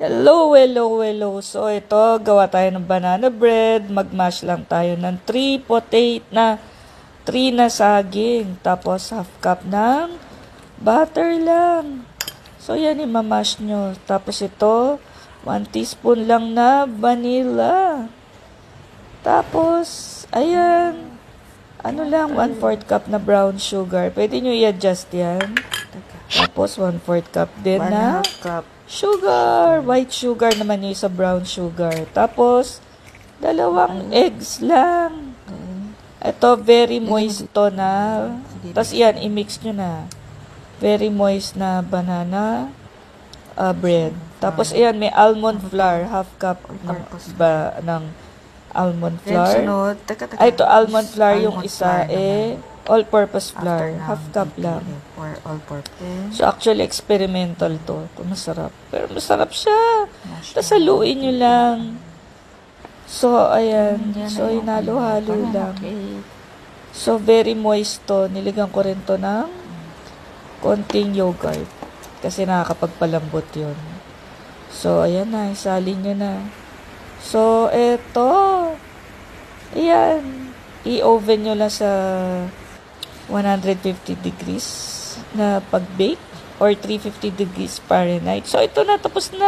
Hello, hello, hello. So, ito, gawa tayo ng banana bread. Mag-mash lang tayo ng 3 na saging. Tapos, half cup ng butter lang. So, yan, imamash nyo. Tapos, ito, 1 teaspoon lang na vanilla. Tapos, ayan, ano lang, 1/4 cup na brown sugar. Pwede nyo i-adjust yan. Tapos, 1/4 cup din na 1/2 cup sugar. White sugar naman yung sa brown sugar. Tapos, 2 eggs lang. Ito, very moist to na. Tapos, yan, i-mix nyo na. Very moist na banana bread. Tapos, ayan, may almond flour. Half cup ng almond flour. Ay, ito, almond flour yung isa, all-purpose flour. Half cup lang. For all-purpose. So, actually, experimental to. Kung masarap. Pero masarap siya. Tapos, haluin nyo lang. So, ayan. So, hinalo-halo lang. So, very moist to. Niligan ko rin to ng konting yogurt. Kasi nakakapagpalambot yun. So, ayan na. Isalin nyo na. So, eto. Ayan. I-oven nyo lang sa 150 degrees na pag-bake or 350 degrees Fahrenheit. So, ito na. Tapos na.